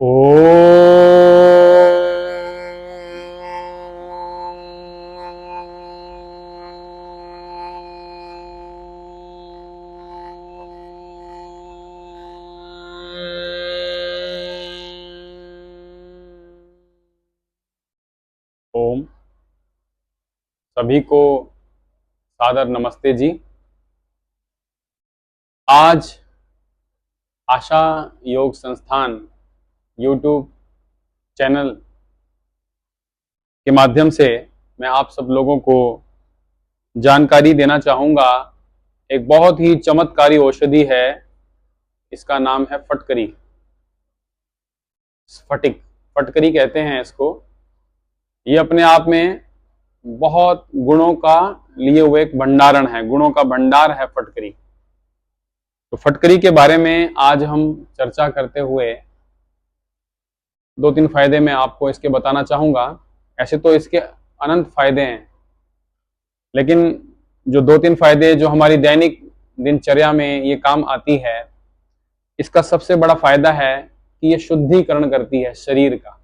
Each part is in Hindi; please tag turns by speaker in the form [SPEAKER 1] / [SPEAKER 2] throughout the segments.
[SPEAKER 1] ओ ओम। सभी को सादर नमस्ते जी। आज आशा योग संस्थान यूट्यूब चैनल के माध्यम से मैं आप सब लोगों को जानकारी देना चाहूँगा। एक बहुत ही चमत्कारी औषधि है, इसका नाम है फटकरी। स्फटिक, फटकरी कहते हैं इसको। ये अपने आप में बहुत गुणों का लिए हुए एक भंडारण है, गुणों का भंडार है फटकरी। तो फटकरी के बारे में आज हम चर्चा करते हुए दो तीन फायदे मैं आपको इसके बताना चाहूंगा। ऐसे तो इसके अनंत फायदे हैं, लेकिन जो दो तीन फायदे जो हमारी दैनिक दिनचर्या में ये काम आती है, इसका सबसे बड़ा फायदा है कि ये शुद्धिकरण करती है शरीर का।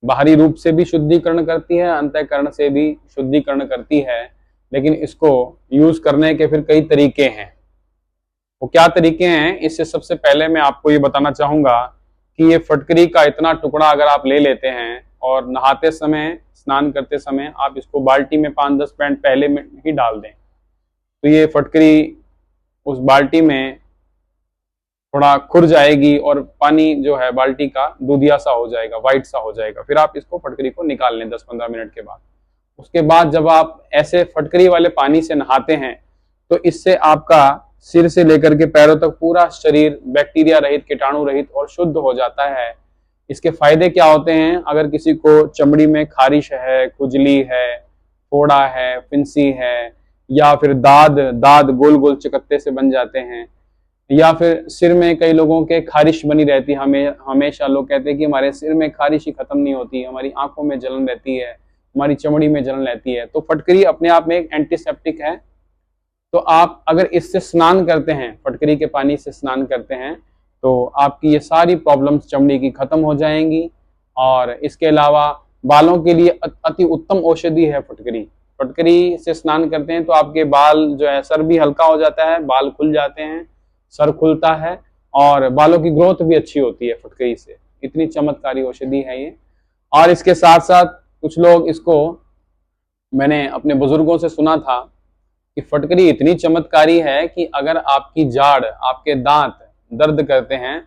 [SPEAKER 1] बाहरी रूप से भी शुद्धिकरण करती है, अंतःकरण से भी शुद्धिकरण करती है। लेकिन इसको यूज करने के फिर कई तरीके हैं। वो क्या तरीके हैं, इससे सबसे पहले मैं आपको ये बताना चाहूंगा कि ये फटकरी का इतना टुकड़ा अगर आप ले लेते हैं और नहाते समय, स्नान करते समय आप इसको बाल्टी में 5-10 मिनट पहले में ही डाल दें, तो ये फटकरी उस बाल्टी में थोड़ा खुर जाएगी और पानी जो है बाल्टी का दूधिया सा हो जाएगा, व्हाइट सा हो जाएगा। फिर आप इसको फटकरी को निकाल लें 10-15 मिनट के बाद। उसके बाद जब आप ऐसे फटकरी वाले पानी से नहाते हैं तो इससे आपका सिर से लेकर के पैरों तक पूरा शरीर बैक्टीरिया रहित, कीटाणु रहित और शुद्ध हो जाता है। इसके फायदे क्या होते हैं? अगर किसी को चमड़ी में खारिश है, खुजली है, फोड़ा है, फिंसी है, या फिर दाद दाद गोल गोल चकत्ते से बन जाते हैं, या फिर सिर में कई लोगों के खारिश बनी रहती है, हमेशा लोग कहते हैं कि हमारे सिर में खारिश ही खत्म नहीं होती, हमारी आंखों में जलन रहती है, हमारी चमड़ी में जलन रहती है। तो फटकरी अपने आप में एक एंटीसेप्टिक है। तो आप अगर इससे स्नान करते हैं, फटकरी के पानी से स्नान करते हैं, तो आपकी ये सारी प्रॉब्लम्स चमड़ी की खत्म हो जाएंगी। और इसके अलावा बालों के लिए अति उत्तम औषधि है फटकरी। फटकरी से स्नान करते हैं तो आपके बाल जो है, सर भी हल्का हो जाता है, बाल खुल जाते हैं, सर खुलता है और बालों की ग्रोथ भी अच्छी होती है फटकरी से। इतनी चमत्कारी औषधि है ये। और इसके साथ साथ कुछ लोग इसको, मैंने अपने बुजुर्गों से सुना था कि फटकरी इतनी चमत्कारी है कि अगर आपकी जाड़, आपके दांत दर्द करते हैं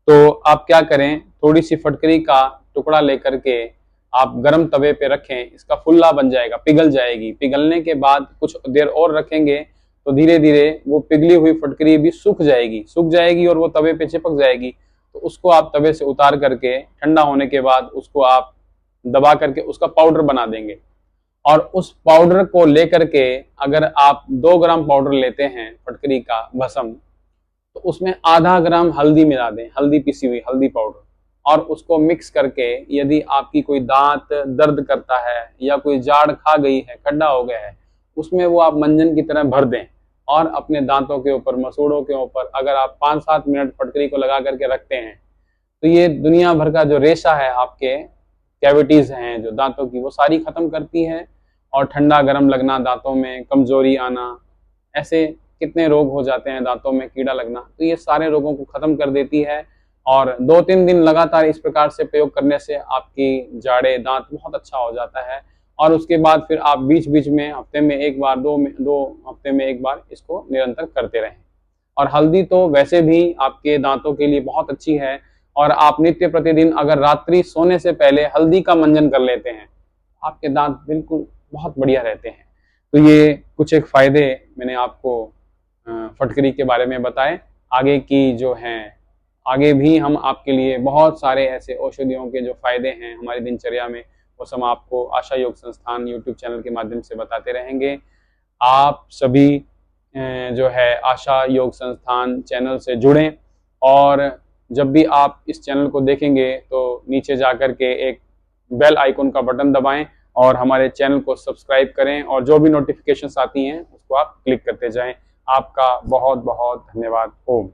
[SPEAKER 1] तो आप क्या करें, थोड़ी सी फटकरी का टुकड़ा लेकर के आप गर्म तवे पे रखें, इसका फुल्ला बन जाएगा, पिघल जाएगी। पिघलने के बाद कुछ देर और रखेंगे तो धीरे धीरे वो पिघली हुई फटकरी भी सूख जाएगी और वो तवे पे चिपक जाएगी। तो उसको आप तवे से उतार करके ठंडा होने के बाद उसको आप दबा करके उसका पाउडर बना देंगे। और उस पाउडर को लेकर के अगर आप 2 ग्राम पाउडर लेते हैं फटकरी का भस्म, तो उसमें आधा ग्राम हल्दी मिला दें, हल्दी पिसी हुई हल्दी पाउडर, और उसको मिक्स करके यदि आपकी कोई दांत दर्द करता है या कोई जाड़ खा गई है, खड्डा हो गया है, उसमें वो आप मंजन की तरह भर दें और अपने दांतों के ऊपर, मसूड़ों के ऊपर अगर आप 5-7 मिनट फटकरी को लगा करके रखते हैं तो ये दुनिया भर का जो रेशा है, आपके कैविटीज हैं जो दांतों की, वो सारी खत्म करती है। और ठंडा गर्म लगना, दांतों में कमजोरी आना, ऐसे कितने रोग हो जाते हैं, दांतों में कीड़ा लगना, तो ये सारे रोगों को खत्म कर देती है। और 2-3 दिन लगातार इस प्रकार से प्रयोग करने से आपकी जाड़े, दांत बहुत अच्छा हो जाता है। और उसके बाद फिर आप बीच बीच में हफ्ते में एक बार, दो हफ्ते में एक बार इसको निरंतर करते रहें। और हल्दी तो वैसे भी आपके दांतों के लिए बहुत अच्छी है, और आप नित्य प्रतिदिन अगर रात्रि सोने से पहले हल्दी का मंजन कर लेते हैं, आपके दांत बिल्कुल बहुत बढ़िया रहते हैं। तो ये कुछ एक फायदे मैंने आपको फटकरी के बारे में बताए। आगे की जो हैं, आगे भी हम आपके लिए बहुत सारे ऐसे औषधियों के जो फायदे हैं हमारी दिनचर्या में, वो सब आपको आशा योग संस्थान यूट्यूब चैनल के माध्यम से बताते रहेंगे। आप सभी जो है आशा योग संस्थान चैनल से जुड़ें, और जब भी आप इस चैनल को देखेंगे तो नीचे जाकर के एक बेल आइकन का बटन दबाएं और हमारे चैनल को सब्सक्राइब करें, और जो भी नोटिफिकेशंस आती हैं उसको आप क्लिक करते जाएं। आपका बहुत बहुत धन्यवाद। ओम।